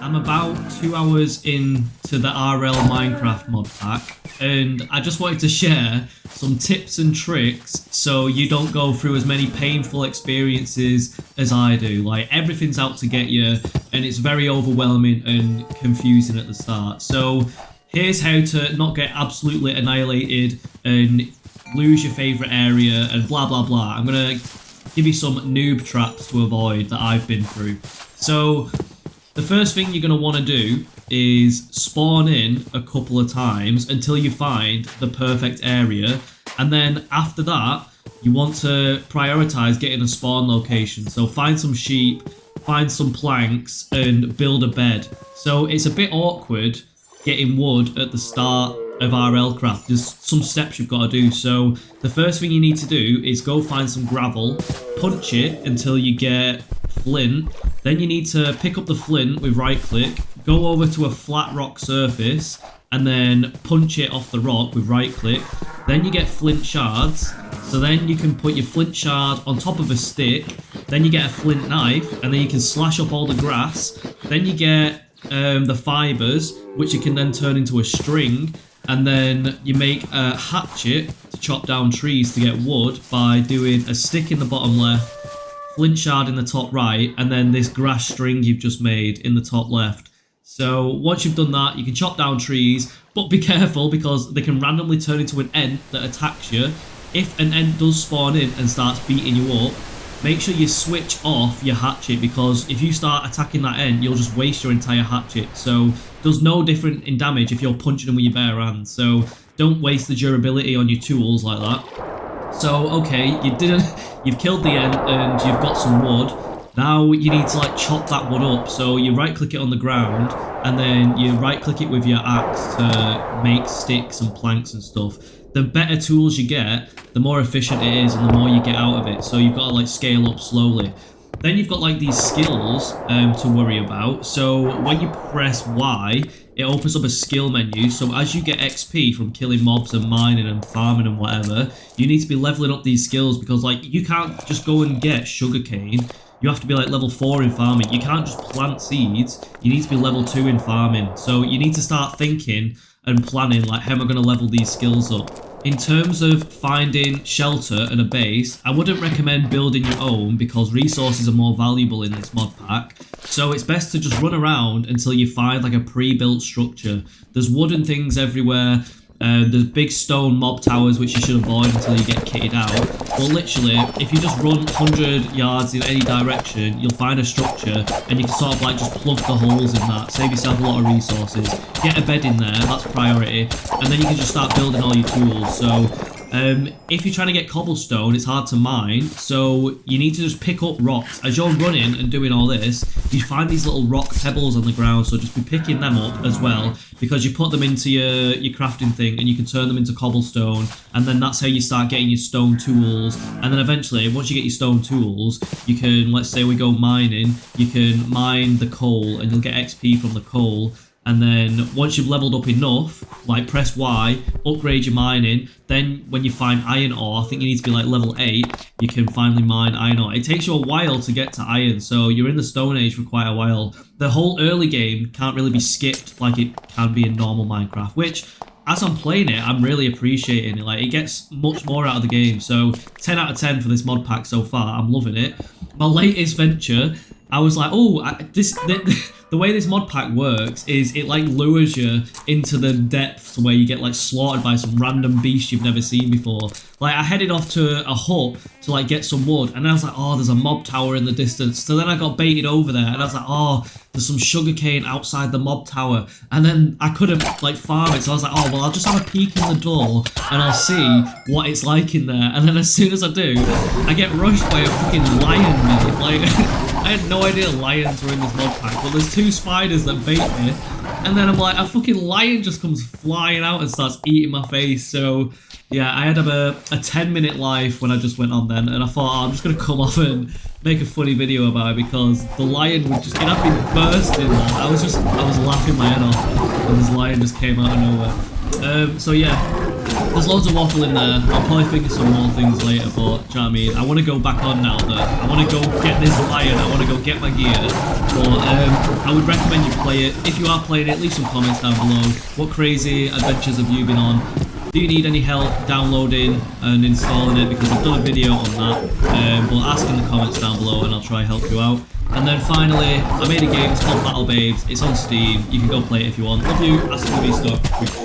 I'm about 2 hours into the RL Minecraft mod pack, and I just wanted to share some tips and tricks so you don't go through as many painful experiences as I do. Like, everything's out to get you, and it's very overwhelming and confusing at the start. So here's how to not get absolutely annihilated and lose your favorite area and blah blah blah. I'm gonna give you some noob traps to avoid that I've been through. So the first thing you're going to want to do is spawn in a couple of times until you find the perfect area, and then after that you want to prioritize getting a spawn location. So find some sheep, find some planks, and build a bed. So it's a bit awkward getting wood at the start of RLCraft. There's some steps you've got to do. So the first thing you need to do is go find some gravel, punch it until you get flint. Then you need to pick up the flint with right click, go over to a flat rock surface, and then punch it off the rock with right click. Then you get flint shards. So then you can put your flint shard on top of a stick. Then you get a flint knife, and then you can slash up all the grass. Then you get the fibers, which you can then turn into a string. And then you make a hatchet to chop down trees to get wood by doing a stick in the bottom left, flint shard in the top right, and then this grass string you've just made in the top left. So once you've done that, you can chop down trees, but be careful because they can randomly turn into an ant that attacks you. If an ant does spawn in and starts beating you up, make sure you switch off your hatchet, because if you start attacking that ant, you'll just waste your entire hatchet. So does no different in damage if you're punching them with your bare hands. So don't waste the durability on your tools like that. So okay, you've killed the ant and you've got some wood. Now you need to like chop that wood up. So you right click it on the ground, and then you right click it with your axe to make sticks and planks and stuff. The better tools you get, the more efficient it is and the more you get out of it. So you've got to like scale up slowly. Then you've got like these skills to worry about. So when you press Y, it opens up a skill menu. So as you get XP from killing mobs and mining and farming and whatever, you need to be leveling up these skills, because like you can't just go and get sugarcane. You have to be like level 4 in farming. You can't just plant seeds. You need to be level 2 in farming. So you need to start thinking and planning like, how am I going to level these skills up? In terms of finding shelter and a base, I wouldn't recommend building your own because resources are more valuable in this mod pack. So it's best to just run around until you find like a pre-built structure. There's wooden things everywhere. There's big stone mob towers which you should avoid until you get kitted out. But literally, if you just run 100 yards in any direction, you'll find a structure and you can sort of like just plug the holes in that, save yourself a lot of resources. Get a bed in there, that's priority, and then you can just start building all your tools. So if you're trying to get cobblestone, it's hard to mine, so you need to just pick up rocks. As you're running and doing all this, you find these little rock pebbles on the ground, so just be picking them up as well, because you put them into your crafting thing and you can turn them into cobblestone, and then that's how you start getting your stone tools. And then eventually, once you get your stone tools, you can, let's say we go mining, you can mine the coal and you'll get XP from the coal. And then once you've leveled up enough, like press Y, upgrade your mining. Then when you find iron ore, I think you need to be like level 8, you can finally mine iron ore. It takes you a while to get to iron, so you're in the Stone Age for quite a while. The whole early game can't really be skipped like it can be in normal Minecraft, which as I'm playing it, I'm really appreciating it. Like, it gets much more out of the game. So 10 out of 10 for this mod pack so far. I'm loving it. My latest venture, I was like, oh, the way this mod pack works is it like lures you into the depths where you get like slaughtered by some random beast you've never seen before. Like, I headed off to a hut to like get some wood, and I was like, oh, there's a mob tower in the distance. So then I got baited over there, and I was like, oh, there's some sugarcane outside the mob tower, and then I couldn't like farm it. So I was like, oh, well, I'll just have a peek in the door and I'll see what it's like in there. And then as soon as I do, I get rushed by a fucking lion, mate. Like, I had no idea lions were in this mod pack, but there's 2 spiders that bait me, and then I'm like, a fucking lion just comes flying out and starts eating my face. So yeah, I had a 10-minute life when I just went on then, and I thought, oh, I'm just gonna come off and make a funny video about it, because the lion would just, it had me bursting, man. I was laughing my head off, and this lion just came out of nowhere. So yeah, There's loads of waffle in there. I'll probably think of some more things later, but do you know what I mean? I want to go back on now though. I want to go get this lion. I want to go get my gear. But I would recommend you play it. If you are playing it, leave some comments down below. What crazy adventures have you been on? Do you need any help downloading and installing it? Because I've done a video on that. But ask in the comments down below and I'll try and help you out. And then finally, I made a game. It's called Battle Babes. It's on Steam. You can go play it if you want. Love you. That's the stuff.